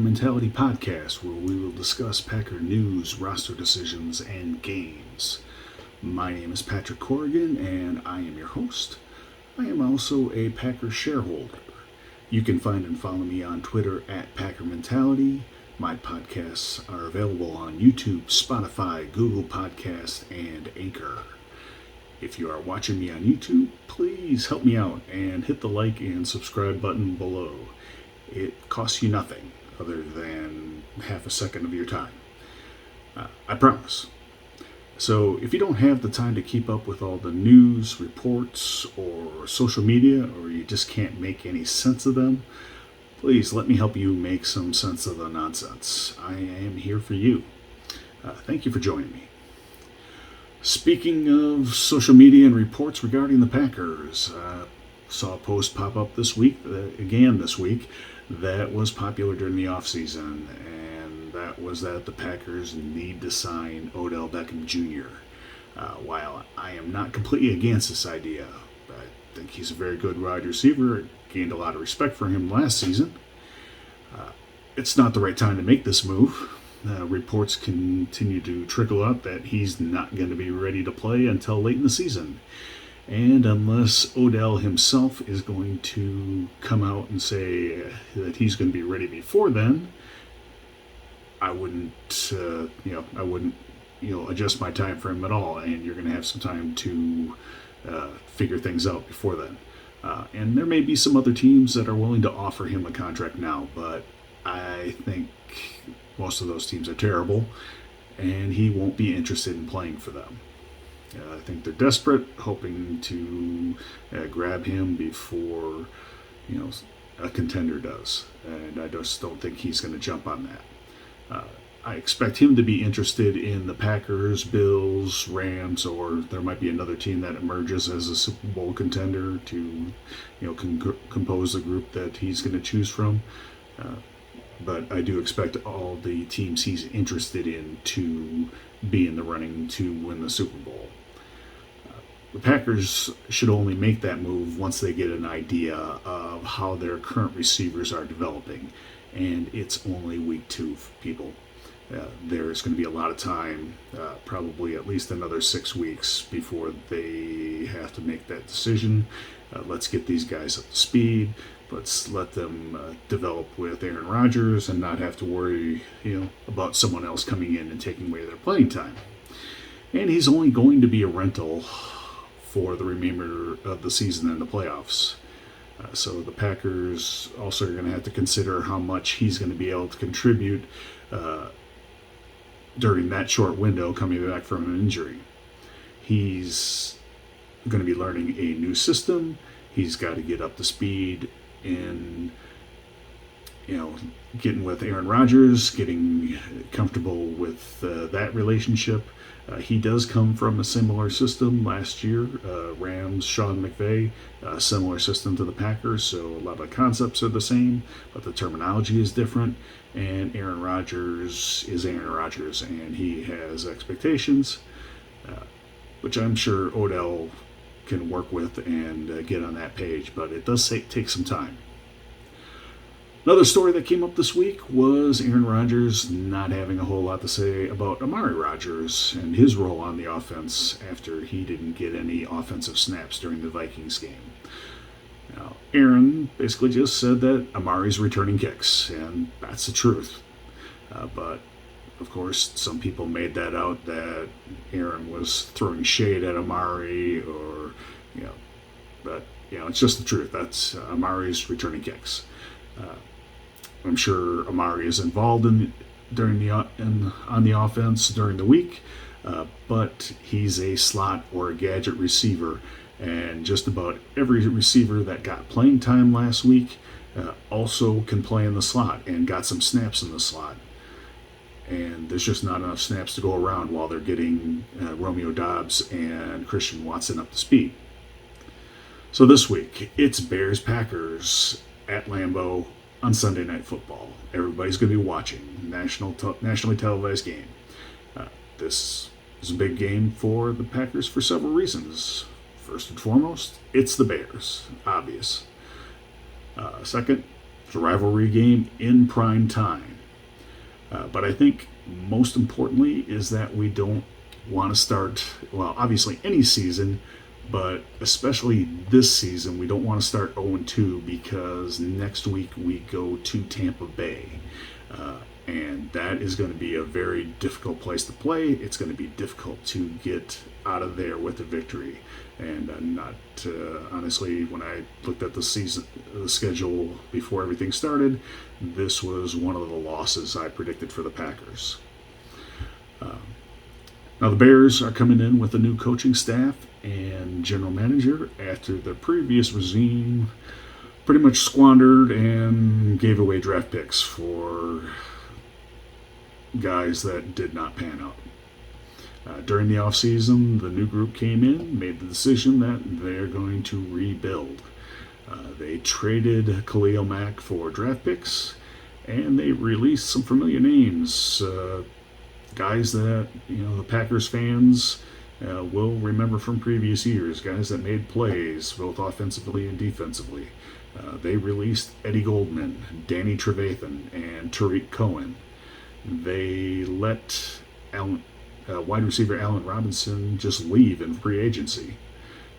Mentality podcast, where we will discuss Packer news, roster decisions, and games. My name is Patrick Corrigan, and I am your host. I am also a Packer shareholder. You can find and follow me on Twitter at Packer Mentality. My podcasts are available on YouTube, Spotify, Google Podcasts, and Anchor. If you are watching me on YouTube, please help me out and hit the like and subscribe button below. It costs you nothing other than half a second of your time. I promise. So if you don't have the time to keep up with all the news, reports, or social media, or you just can't make any sense of them, please let me help you make some sense of the nonsense. I am here for you. Thank you for joining me. Speaking of social media and reports regarding the Packers, saw a post pop up this week, that was popular during the offseason, and that was that the Packers need to sign Odell Beckham Jr. While I am not completely against this idea, I think he's a very good wide receiver. Gained a lot of respect for him last season. It's not the right time to make this move. Reports continue to trickle out that he's not going to be ready to play until late in the season. And unless Odell himself is going to come out and say that he's going to be ready before then, I wouldn't adjust my time frame at all. And you're going to have some time to figure things out before then. And there may be some other teams that are willing to offer him a contract now, but I think most of those teams are terrible, and he won't be interested in playing for them. I think they're desperate, hoping to grab him before a contender does, and I just don't think he's going to jump on that. I expect him to be interested in the Packers, Bills, Rams, or there might be another team that emerges as a Super Bowl contender to compose the group that he's going to choose from. But I do expect all the teams he's interested in to be in the running to win the Super Bowl. The Packers should only make that move once they get an idea of how their current receivers are developing. And it's only week 2, people. There's going to be a lot of time, probably at least another 6 weeks before they have to make that decision. Let's get these guys up to speed. Let's let them develop with Aaron Rodgers and not have to worry, about someone else coming in and taking away their playing time. And he's only going to be a rental for the remainder of the season and the playoffs. So the Packers also are going to have to consider how much he's going to be able to contribute during that short window coming back from an injury. He's going to be learning a new system. He's got to get up to speed in, getting with Aaron Rodgers, getting comfortable with that relationship. He does come from a similar system last year. Rams, Sean McVay, similar system to the Packers, so a lot of the concepts are the same, but the terminology is different. And Aaron Rodgers is Aaron Rodgers, and he has expectations, which I'm sure Odell can work with and get on that page, but it does take some time. Another story that came up this week was Aaron Rodgers not having a whole lot to say about Amari Rodgers and his role on the offense after he didn't get any offensive snaps during the Vikings game. Now, Aaron basically just said that Amari's returning kicks, and that's the truth. But of course, some people made that out that Aaron was throwing shade at Amari, or but it's just the truth. That's Amari's returning kicks. I'm sure Amari is involved on the offense during the week, but he's a slot or a gadget receiver, and just about every receiver that got playing time last week also can play in the slot and got some snaps in the slot. And there's just not enough snaps to go around while they're getting Romeo Doubs and Christian Watson up to speed. So this week, it's Bears-Packers at Lambeau on Sunday Night Football. Everybody's going to be watching. Nationally televised game. This is a big game for the Packers for several reasons. First and foremost, it's the Bears. Obvious. Second, it's a rivalry game in prime time. But I think most importantly is that we don't want to start, well, obviously any season, but especially this season, we don't want to start 0-2 because next week we go to Tampa Bay. And that is going to be a very difficult place to play. It's going to be difficult to get out of there with a victory. And honestly, when I looked at the schedule before everything started, this was one of the losses I predicted for the Packers. Now the Bears are coming in with a new coaching staff and general manager after the previous regime pretty much squandered and gave away draft picks for guys that did not pan out. During the offseason, the new group came in, made the decision that they're going to rebuild. They traded Khalil Mack for draft picks, and they released some familiar names, guys that the Packers fans will remember from previous years, guys that made plays both offensively and defensively. They released Eddie Goldman, Danny Trevathan, and Tariq Cohen. They let wide receiver Allen Robinson just leave in free agency.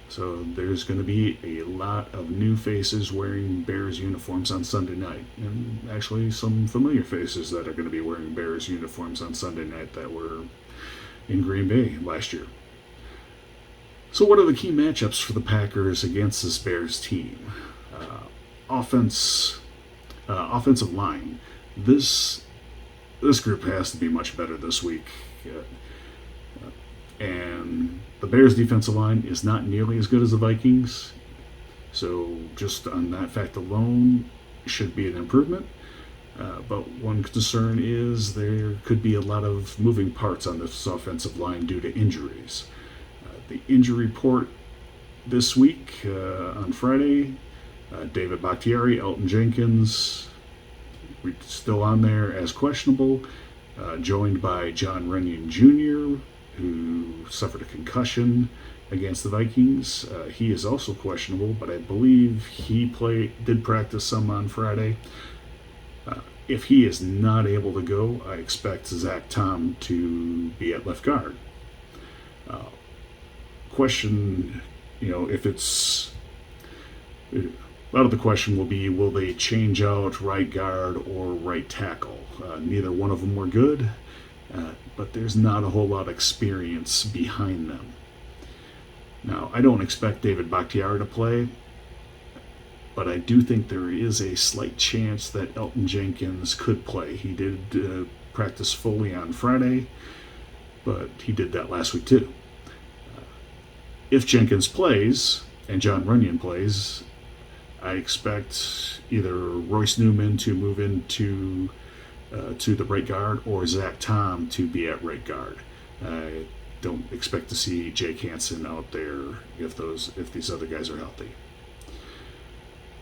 So there's going to be a lot of new faces wearing Bears uniforms on Sunday night. And actually some familiar faces that are going to be wearing Bears uniforms on Sunday night that were in Green Bay last year. So what are the key matchups for the Packers against this Bears team? Offensive line. This group has to be much better this week. And the Bears' defensive line is not nearly as good as the Vikings. So just on that fact alone, should be an improvement. But one concern is there could be a lot of moving parts on this offensive line due to injuries. The injury report this week on Friday, David Bakhtiari, Elton Jenkins, still on there as questionable, joined by John Runyon Jr., who suffered a concussion against the Vikings. He is also questionable, but I believe he did practice some on Friday. If he is not able to go, I expect Zach Tom to be at left guard. Question, if it's... A lot of the question will be, will they change out right guard or right tackle? Neither one of them were good, but there's not a whole lot of experience behind them. Now, I don't expect David Bakhtiari to play, but I do think there is a slight chance that Elton Jenkins could play. He did practice fully on Friday, but he did that last week too. If Jenkins plays and John Runyon plays, I expect either Royce Newman to move into to the right guard or Zach Tom to be at right guard. I don't expect to see Jake Hansen out there if these other guys are healthy.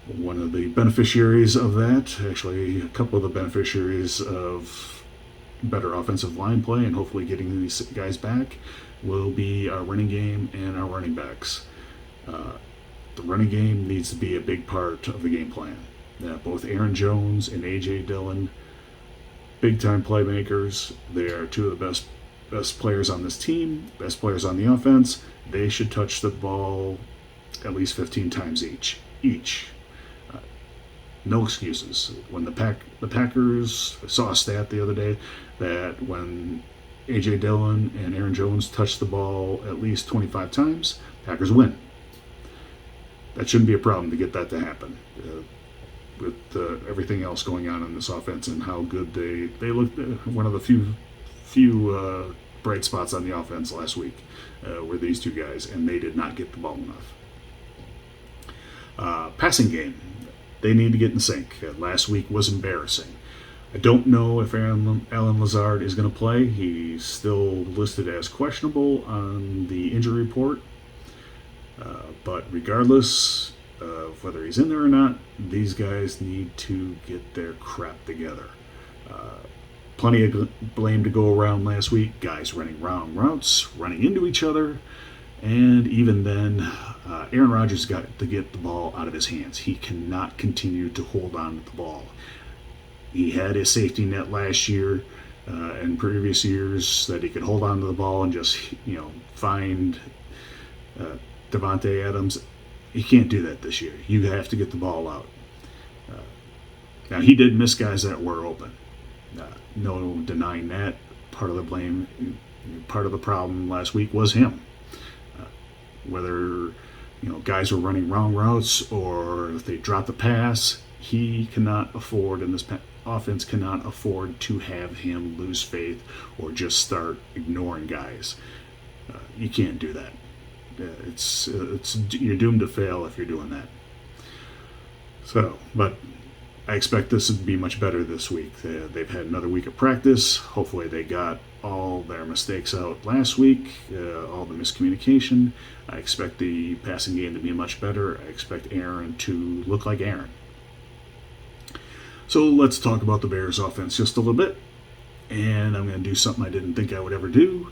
One of the beneficiaries of that, actually a couple of the beneficiaries of better offensive line play and hopefully getting these guys back, will be our running game and our running backs. The running game needs to be a big part of the game plan. Both Aaron Jones and A.J. Dillon, big-time playmakers. They are two of the best players on this team, best players on the offense. They should touch the ball at least 15 times each. No excuses. When the Packers, I saw a stat the other day that when A.J. Dillon and Aaron Jones touch the ball at least 25 times, Packers win. That shouldn't be a problem to get that to happen. With everything else going on in this offense and how good they looked, one of the few bright spots on the offense last week were these two guys, and they did not get the ball enough. Passing game, they need to get in sync. Last week was embarrassing. I don't know if Allen Lazard is going to play. He's still listed as questionable on the injury report. But regardless of whether he's in there or not, these guys need to get their crap together. Plenty of blame to go around last week. Guys running wrong routes, running into each other. And even then, Aaron Rodgers got to get the ball out of his hands. He cannot continue to hold on to the ball. He had his safety net last year and previous years that he could hold on to the ball and just, find Davante Adams. You can't do that this year. You have to get the ball out. Now, he did miss guys that were open. No denying that. Part of the blame, part of the problem last week was him. Whether guys were running wrong routes or if they dropped the pass, he cannot afford, and this offense cannot afford to have him lose faith or just start ignoring guys. You can't do that. It's you're doomed to fail if you're doing that. So, but I expect this to be much better this week. They've had another week of practice. Hopefully they got all their mistakes out last week, all the miscommunication. I expect the passing game to be much better. I expect Aaron to look like Aaron. So let's talk about the Bears offense just a little bit. And I'm going to do something I didn't think I would ever do.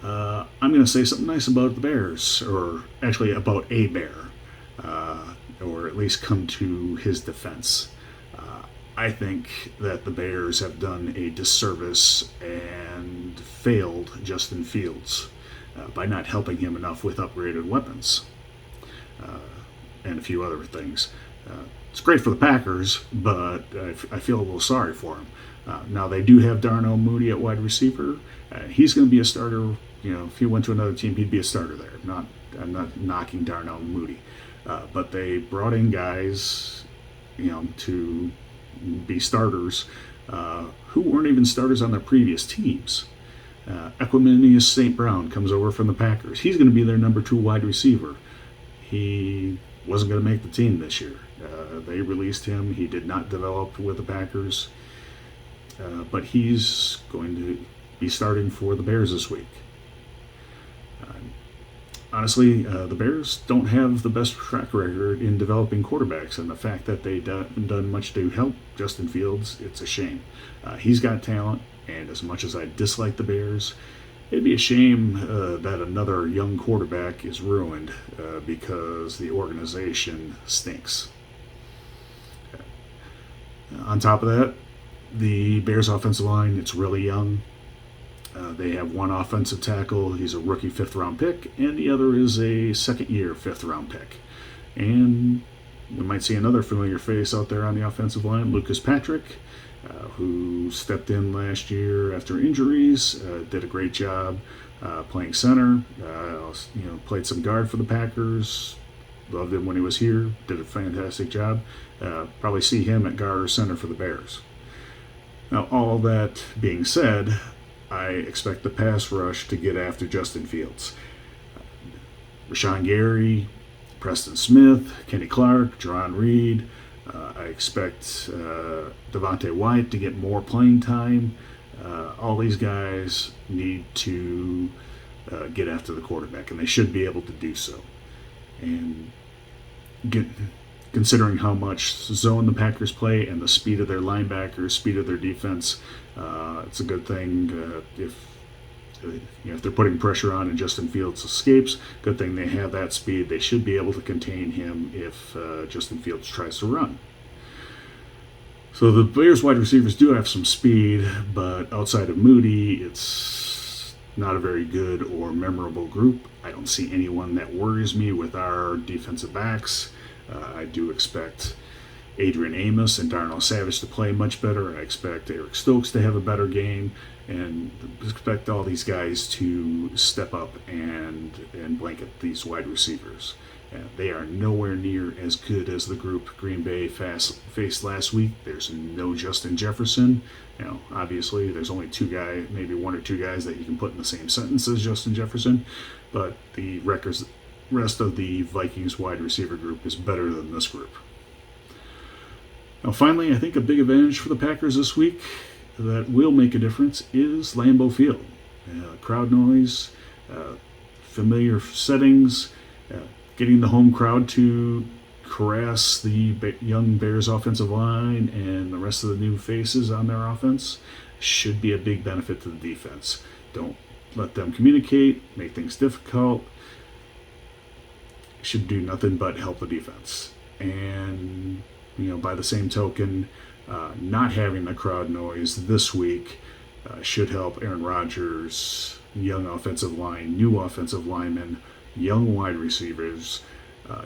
I'm going to say something nice about the Bears, or actually about a Bear, or at least come to his defense. I think that the Bears have done a disservice and failed Justin Fields by not helping him enough with upgraded weapons and a few other things. It's great for the Packers, but I feel a little sorry for him. Now, they do have Darnell Mooney at wide receiver. He's going to be a starter. If he went to another team, he'd be a starter there. I'm not knocking Darnell Mooney. But they brought in guys, to be starters who weren't even starters on their previous teams. Equanimeous St. Brown comes over from the Packers. He's going to be their number 2 wide receiver. He wasn't going to make the team this year. They released him. He did not develop with the Packers. But he's going to be starting for the Bears this week. Honestly, the Bears don't have the best track record in developing quarterbacks, and the fact that they haven't done much to help Justin Fields, it's a shame. He's got talent, and as much as I dislike the Bears, it'd be a shame that another young quarterback is ruined because the organization stinks. On top of that, the Bears offensive line, it's really young. They have one offensive tackle. He's a rookie 5th-round pick, and the other is a second-year 5th-round pick. And we might see another familiar face out there on the offensive line, Lucas Patrick, who stepped in last year after injuries, did a great job playing center, played some guard for the Packers, loved him when he was here, did a fantastic job. Probably see him at guard or center for the Bears. Now, all that being said, I expect the pass rush to get after Justin Fields. Rashawn Gary, Preston Smith, Kenny Clark, Jarran Reed. I expect Devontae White to get more playing time. All these guys need to get after the quarterback, and they should be able to do so. And considering how much zone the Packers play and the speed of their linebackers, speed of their defense, it's a good thing if they're putting pressure on and Justin Fields escapes. Good thing they have that speed. They should be able to contain him if Justin Fields tries to run. So the Bears wide receivers do have some speed, but outside of Moody, it's not a very good or memorable group. I don't see anyone that worries me with our defensive backs. I do expect Adrian Amos and Darnell Savage to play much better. I expect Eric Stokes to have a better game, and expect all these guys to step up and blanket these wide receivers. They are nowhere near as good as the group Green Bay faced last week. There's no Justin Jefferson. Obviously, there's only maybe one or two guys that you can put in the same sentence as Justin Jefferson, but the rest of the Vikings wide receiver group is better than this group. Now, finally, I think a big advantage for the Packers this week that will make a difference is Lambeau Field. Crowd noise, familiar settings, getting the home crowd to harass the young Bears offensive line and the rest of the new faces on their offense should be a big benefit to the defense. Don't let them communicate, make things difficult. Should do nothing but help the defense. And by the same token, Not having the crowd noise this week should help Aaron Rodgers' young offensive line, new offensive linemen, young wide receivers.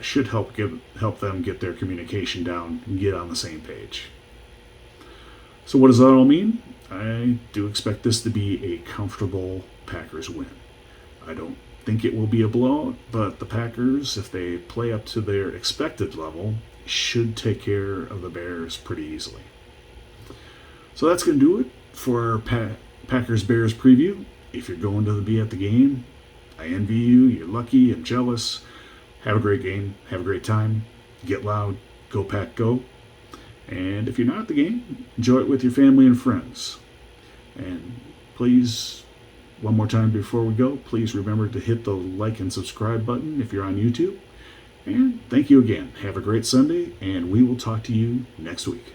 Should help them get their communication down and get on the same page. So what does that all mean? I do expect this to be a comfortable Packers win. I don't think it will be a blowout, but the Packers, if they play up to their expected level, should take care of the Bears pretty easily. So that's going to do it for our Packers-Bears preview. If you're going to be at the game, I envy you. You're lucky. I'm jealous. Have a great game. Have a great time. Get loud. Go Pack, go. And if you're not at the game, enjoy it with your family and friends. And please, one more time before we go, please remember to hit the like and subscribe button if you're on YouTube. And thank you again. Have a great Sunday, and we will talk to you next week.